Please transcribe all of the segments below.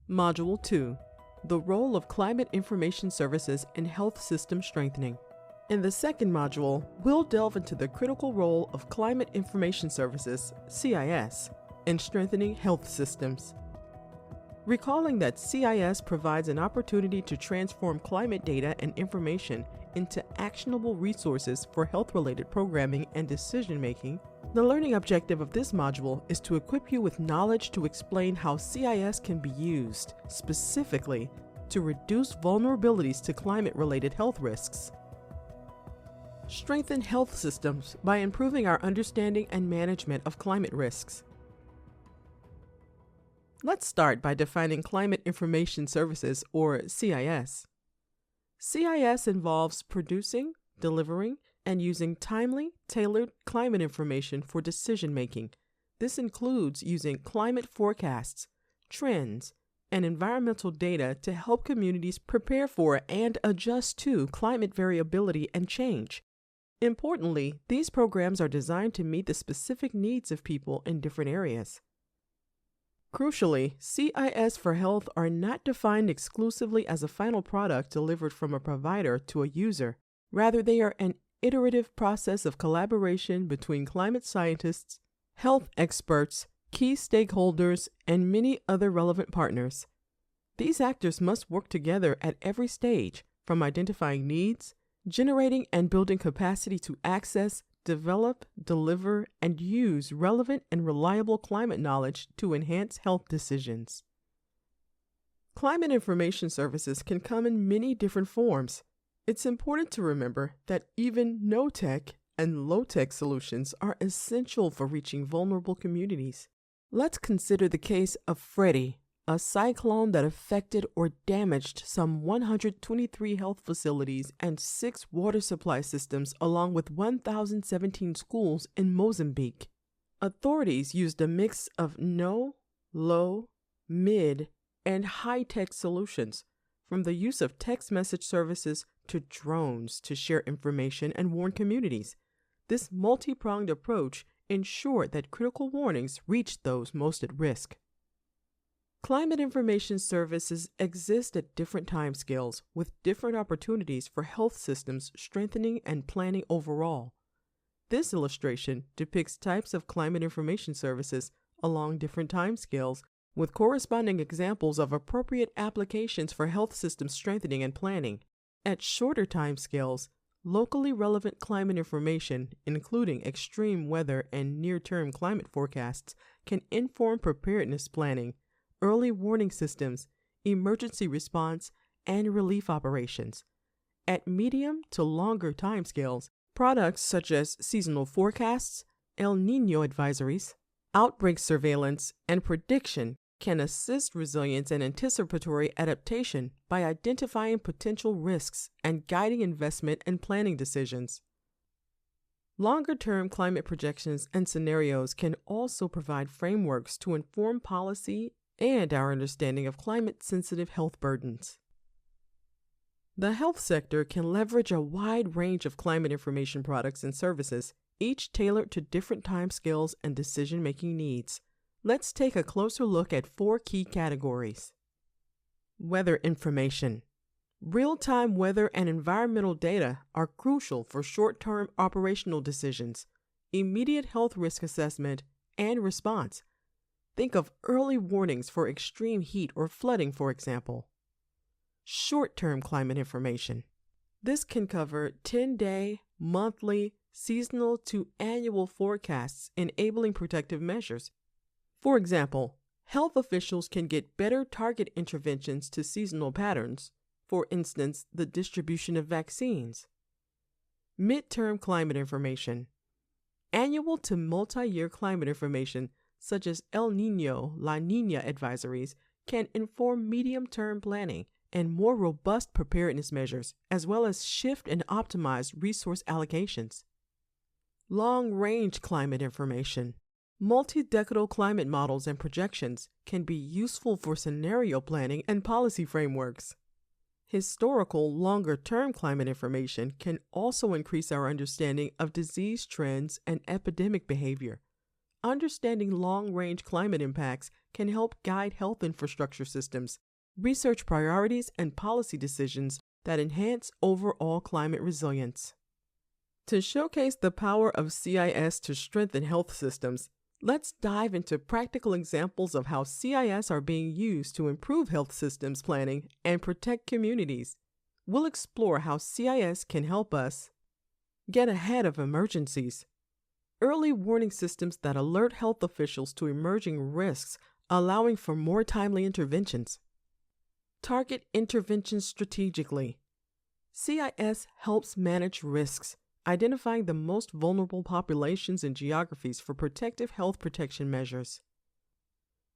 Module 2. The role of climate information services in health system strengthening. In the second module, we'll delve into the critical role of climate information services, CIS, in strengthening health systems. Recalling that CIS provides an opportunity to transform climate data and information into actionable resources for health-related programming and decision-making, the learning objective of this module is to equip you with knowledge to explain how CIS can be used, specifically, to reduce vulnerabilities to climate-related health risks. Strengthen health systems by improving our understanding and management of climate risks. Let's start by defining Climate Information Services, or CIS. CIS involves producing, delivering, and using timely, tailored climate information for decision-making. This includes using climate forecasts, trends, and environmental data to help communities prepare for and adjust to climate variability and change. Importantly, these programs are designed to meet the specific needs of people in different areas. Crucially, CIS for health are not defined exclusively as a final product delivered from a provider to a user. Rather, they are an iterative process of collaboration between climate scientists, health experts, key stakeholders, and many other relevant partners. These actors must work together at every stage, from identifying needs, generating and building capacity to access, develop, deliver, and use relevant and reliable climate knowledge to enhance health decisions. Climate information services can come in many different forms. It's important to remember that even no-tech and low-tech solutions are essential for reaching vulnerable communities. Let's consider the case of Freddie, a cyclone that affected or damaged some 123 health facilities and 6 water supply systems along with 1,017 schools in Mozambique. Authorities used a mix of no, low, mid, and high-tech solutions, from the use of text message services to drones to share information and warn communities. This multi-pronged approach ensured that critical warnings reached those most at risk. Climate information services exist at different timescales with different opportunities for health systems strengthening and planning overall. This illustration depicts types of climate information services along different timescales with corresponding examples of appropriate applications for health system strengthening and planning. At shorter timescales, locally relevant climate information, including extreme weather and near-term climate forecasts, can inform preparedness planning, early warning systems, emergency response, and relief operations. At medium to longer timescales, products such as seasonal forecasts, El Niño advisories, outbreak surveillance, and prediction can assist resilience and anticipatory adaptation by identifying potential risks and guiding investment and planning decisions. Longer-term climate projections and scenarios can also provide frameworks to inform policy and our understanding of climate-sensitive health burdens. The health sector can leverage a wide range of climate information products and services, each tailored to different timescales and decision-making needs. Let's take a closer look at 4 key categories. Weather information. Real-time weather and environmental data are crucial for short-term operational decisions, immediate health risk assessment, and response. Think of early warnings for extreme heat or flooding, for example. Short-term climate information. This can cover 10-day, monthly, seasonal to annual forecasts enabling protective measures. For example, health officials can get better target interventions to seasonal patterns, for instance, the distribution of vaccines. Mid-term climate information. Annual to multi-year climate information such as El Niño, La Niña advisories can inform medium-term planning and more robust preparedness measures, as well as shift and optimize resource allocations. Long-range climate information. Multi-decadal climate models and projections can be useful for scenario planning and policy frameworks. Historical, longer-term climate information can also increase our understanding of disease trends and epidemic behavior. understanding long-range climate impacts can help guide health infrastructure systems, research priorities, and policy decisions that enhance overall climate resilience. To showcase the power of CIS to strengthen health systems, let's dive into practical examples of how CIS are being used to improve health systems planning and protect communities. We'll explore how CIS can help us get ahead of emergencies. Early warning systems that alert health officials to emerging risks, allowing for more timely interventions. Target interventions strategically. CIS helps manage risks, identifying the most vulnerable populations and geographies for protective health protection measures.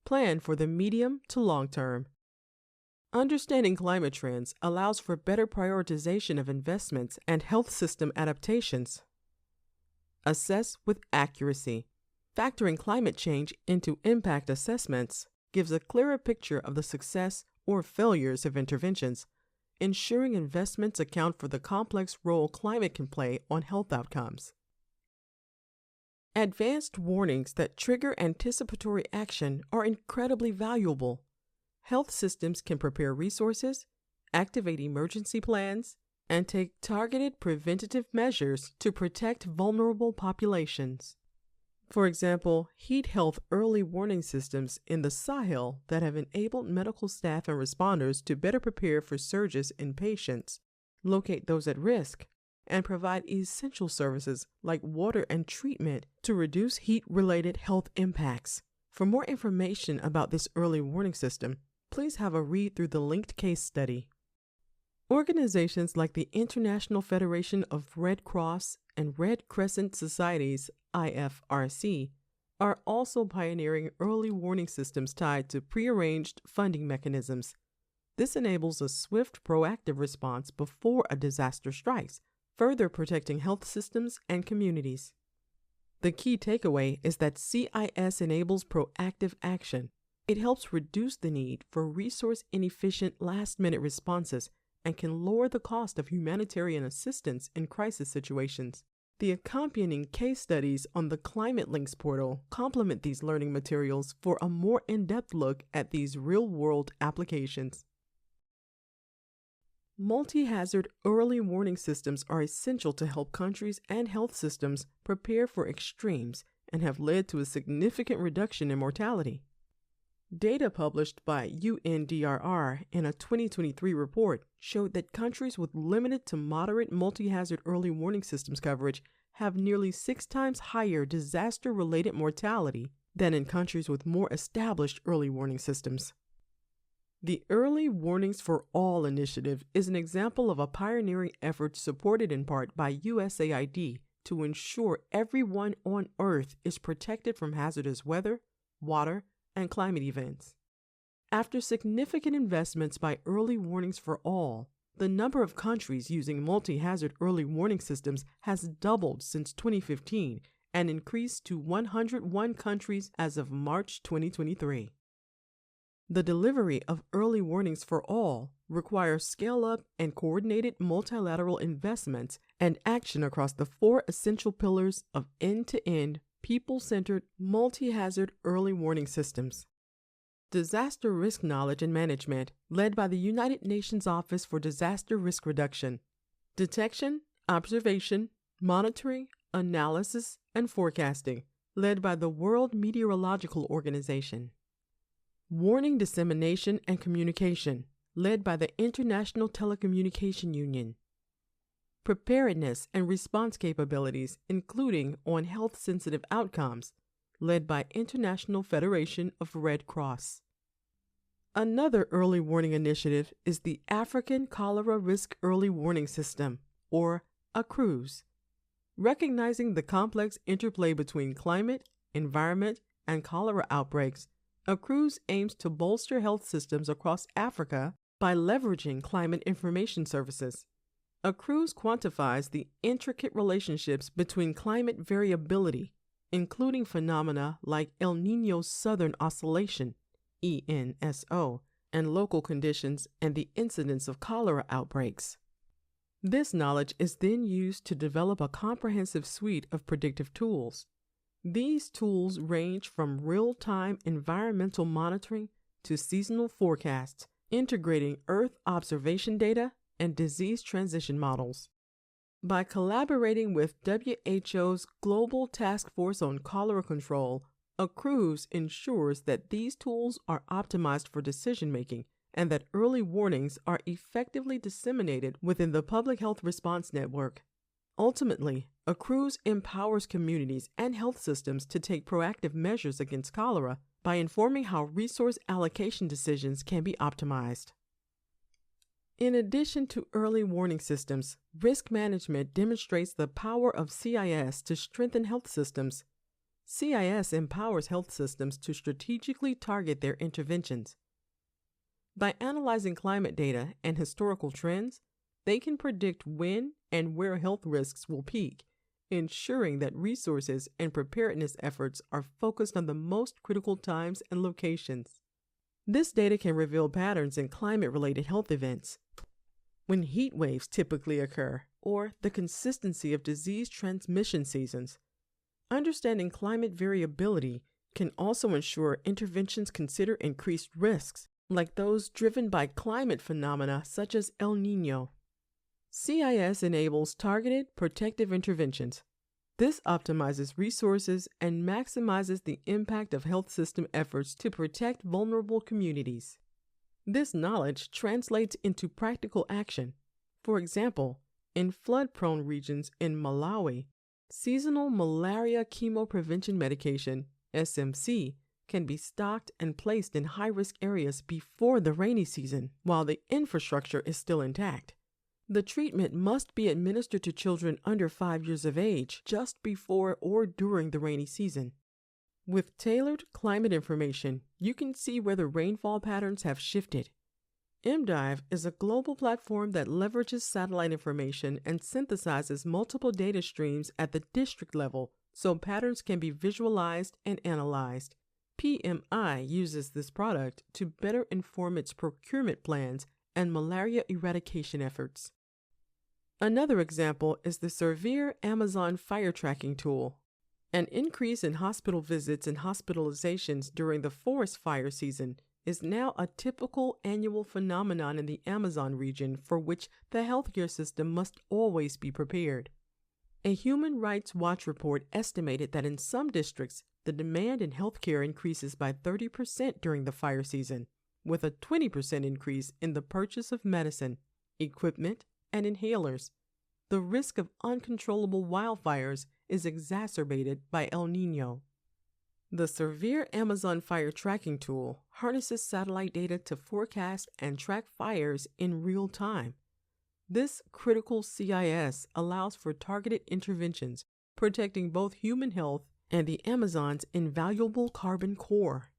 Plan for the medium to long term. Understanding climate trends allows for better prioritization of investments and health system adaptations. Assess with accuracy. Factoring climate change into impact assessments gives a clearer picture of the success or failures of interventions, ensuring investments account for the complex role climate can play on health outcomes. Advanced warnings that trigger anticipatory action are incredibly valuable. Health systems can prepare resources, activate emergency plans, and take targeted preventative measures to protect vulnerable populations. For example, heat health early warning systems in the Sahel that have enabled medical staff and responders to better prepare for surges in patients, locate those at risk, and provide essential services like water and treatment to reduce heat-related health impacts. For more information about this early warning system, please have a read through the linked case study. Organizations like the International Federation of Red Cross and Red Crescent Societies, IFRC, are also pioneering early warning systems tied to prearranged funding mechanisms. This enables a swift, proactive response before a disaster strikes, further protecting health systems and communities. The key takeaway is that CIS enables proactive action. It helps reduce the need for resource-inefficient last-minute responses and can lower the cost of humanitarian assistance in crisis situations. The accompanying case studies on the Climate Links portal complement these learning materials for a more in-depth look at these real-world applications. Multi-hazard early warning systems are essential to help countries and health systems prepare for extremes and have led to a significant reduction in mortality. Data published by UNDRR in a 2023 report showed that countries with limited to moderate multi-hazard early warning systems coverage have nearly 6 times higher disaster-related mortality than in countries with more established early warning systems. The Early Warnings for All initiative is an example of a pioneering effort supported in part by USAID to ensure everyone on Earth is protected from hazardous weather, water, and climate events. After significant investments by Early Warnings for All, the number of countries using multi-hazard early warning systems has doubled since 2015 and increased to 101 countries as of March 2023. The delivery of Early Warnings for All requires scale-up and coordinated multilateral investments and action across the 4 essential pillars of end-to-end, people-centered, multi-hazard early warning systems. Disaster Risk Knowledge and Management, led by the United Nations Office for Disaster Risk Reduction. Detection, Observation, Monitoring, Analysis, and Forecasting, led by the World Meteorological Organization. Warning Dissemination and Communication, led by the International Telecommunication Union. Preparedness and Response Capabilities, including on health-sensitive outcomes, led by International Federation of Red Cross. Another early warning initiative is the African Cholera Risk Early Warning System, or ACRUS. Recognizing the complex interplay between climate, environment, and cholera outbreaks, ACRUS aims to bolster health systems across Africa by leveraging climate information services. ACRUS quantifies the intricate relationships between climate variability, including phenomena like El Niño's Southern Oscillation, ENSO, and local conditions and the incidence of cholera outbreaks. This knowledge is then used to develop a comprehensive suite of predictive tools. These tools range from real-time environmental monitoring to seasonal forecasts, integrating Earth observation data and disease transition models. By collaborating with WHO's Global Task Force on Cholera Control, ACRUZ ensures that these tools are optimized for decision-making and that early warnings are effectively disseminated within the public health response network. Ultimately, ACRUZ empowers communities and health systems to take proactive measures against cholera by informing how resource allocation decisions can be optimized. In addition to early warning systems, risk management demonstrates the power of CIS to strengthen health systems. CIS empowers health systems to strategically target their interventions. By analyzing climate data and historical trends, they can predict when and where health risks will peak, ensuring that resources and preparedness efforts are focused on the most critical times and locations. This data can reveal patterns in climate-related health events, when heat waves typically occur, or the consistency of disease transmission seasons. Understanding climate variability can also ensure interventions consider increased risks, like those driven by climate phenomena such as El Niño. CIS enables targeted protective interventions. This optimizes resources and maximizes the impact of health system efforts to protect vulnerable communities. This knowledge translates into practical action. For example, in flood-prone regions in Malawi, seasonal malaria chemoprevention medication, SMC, can be stocked and placed in high-risk areas before the rainy season while the infrastructure is still intact. The treatment must be administered to children under 5 years of age just before or during the rainy season. With tailored climate information, you can see whether rainfall patterns have shifted. MDive is a global platform that leverages satellite information and synthesizes multiple data streams at the district level so patterns can be visualized and analyzed. PMI uses this product to better inform its procurement plans and malaria eradication efforts. Another example is the Surveyor Amazon Fire Tracking Tool. An increase in hospital visits and hospitalizations during the forest fire season is now a typical annual phenomenon in the Amazon region for which the healthcare system must always be prepared. A Human Rights Watch report estimated that in some districts, the demand in healthcare increases by 30% during the fire season, with a 20% increase in the purchase of medicine, equipment, and inhalers. The risk of uncontrollable wildfires is exacerbated by El Niño. The Surveyor Amazon Fire Tracking Tool harnesses satellite data to forecast and track fires in real time. This critical CIS allows for targeted interventions, protecting both human health and the Amazon's invaluable carbon core.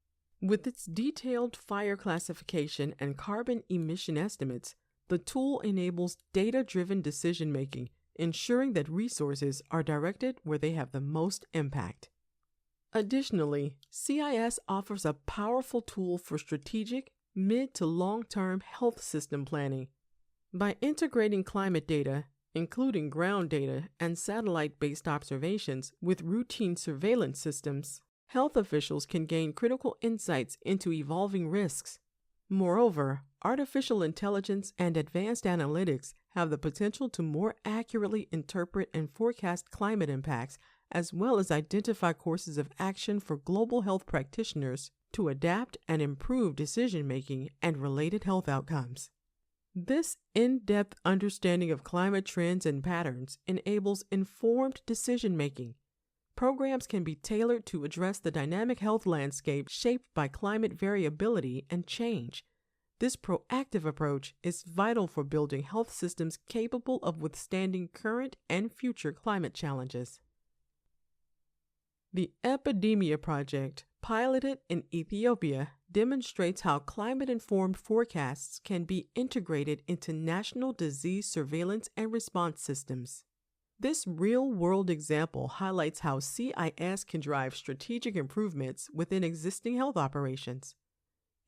With its detailed fire classification and carbon emission estimates, the tool enables data-driven decision-making, ensuring that resources are directed where they have the most impact. Additionally, CIS offers a powerful tool for strategic, mid- to long-term health system planning. By integrating climate data, including ground data and satellite-based observations, with routine surveillance systems, health officials can gain critical insights into evolving risks. Moreover, artificial intelligence and advanced analytics have the potential to more accurately interpret and forecast climate impacts, as well as identify courses of action for global health practitioners to adapt and improve decision-making and related health outcomes. This in-depth understanding of climate trends and patterns enables informed decision-making. Programs can be tailored to address the dynamic health landscape shaped by climate variability and change. This proactive approach is vital for building health systems capable of withstanding current and future climate challenges. The Epidemia Project, piloted in Ethiopia, demonstrates how climate-informed forecasts can be integrated into national disease surveillance and response systems. This real-world example highlights how CIS can drive strategic improvements within existing health operations.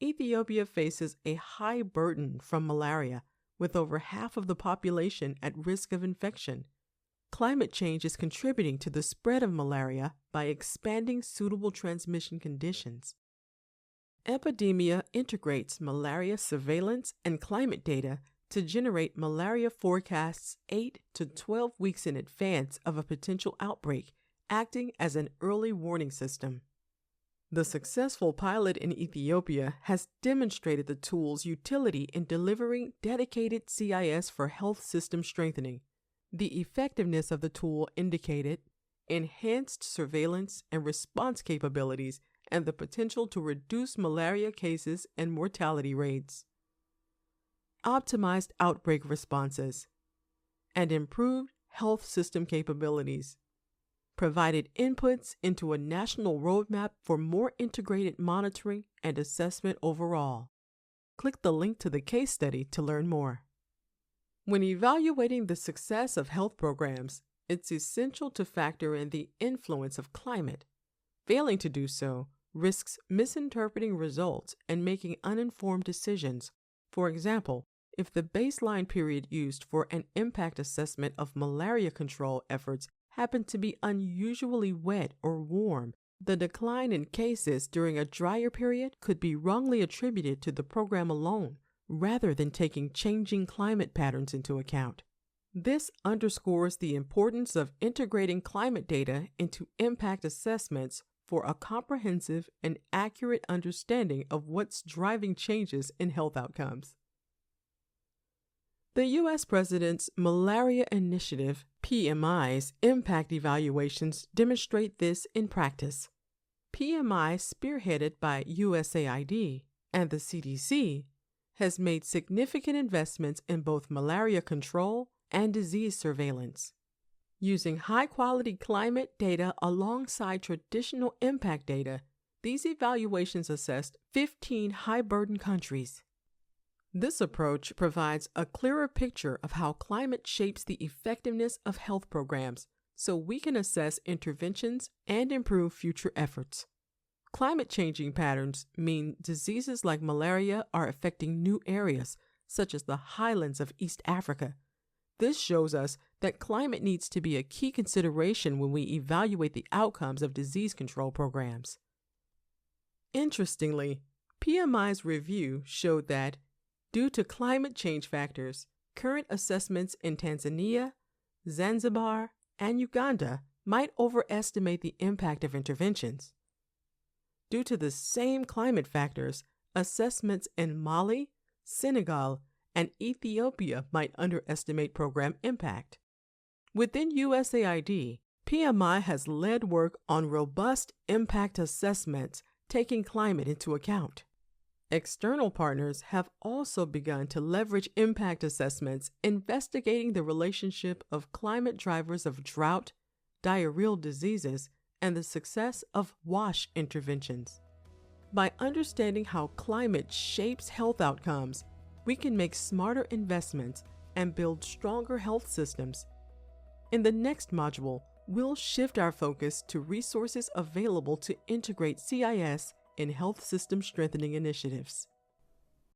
Ethiopia faces a high burden from malaria, with over half of the population at risk of infection. climate change is contributing to the spread of malaria by expanding suitable transmission conditions. Epidemia integrates malaria surveillance and climate data to generate malaria forecasts 8 to 12 weeks in advance of a potential outbreak, acting as an early warning system. The successful pilot in Ethiopia has demonstrated the tool's utility in delivering dedicated CIS for health system strengthening. The effectiveness of the tool indicated enhanced surveillance and response capabilities and the potential to reduce malaria cases and mortality rates, optimized outbreak responses, and improved health system capabilities, provided inputs into a national roadmap for more integrated monitoring and assessment overall. Click the link to the case study to learn more. When evaluating the success of health programs, it's essential to factor in the influence of climate. Failing to do so risks misinterpreting results and making uninformed decisions. For example, if the baseline period used for an impact assessment of malaria control efforts happened to be unusually wet or warm, the decline in cases during a drier period could be wrongly attributed to the program alone, rather than taking changing climate patterns into account. This underscores the importance of integrating climate data into impact assessments for a comprehensive and accurate understanding of what's driving changes in health outcomes. The U.S. President's Malaria Initiative, PMI's impact evaluations demonstrate this in practice. PMI, spearheaded by USAID and the CDC, has made significant investments in both malaria control and disease surveillance. Using high-quality climate data alongside traditional impact data, these evaluations assessed 15 high-burden countries. This approach provides a clearer picture of how climate shapes the effectiveness of health programs, so we can assess interventions and improve future efforts. Climate changing patterns mean diseases like malaria are affecting new areas, such as the highlands of East Africa. This shows us that climate needs to be a key consideration when we evaluate the outcomes of disease control programs. Interestingly, PMI's review showed that, due to climate change factors, current assessments in Tanzania, Zanzibar, and Uganda might overestimate the impact of interventions. Due to the same climate factors, assessments in Mali, Senegal, and Ethiopia might underestimate program impact. Within USAID, PMI has led work on robust impact assessments taking climate into account. External partners have also begun to leverage impact assessments investigating the relationship of climate drivers of drought, diarrheal diseases, and the success of WASH interventions. By understanding how climate shapes health outcomes, we can make smarter investments and build stronger health systems. In the next module, we'll shift our focus to resources available to integrate CIS in health system strengthening initiatives.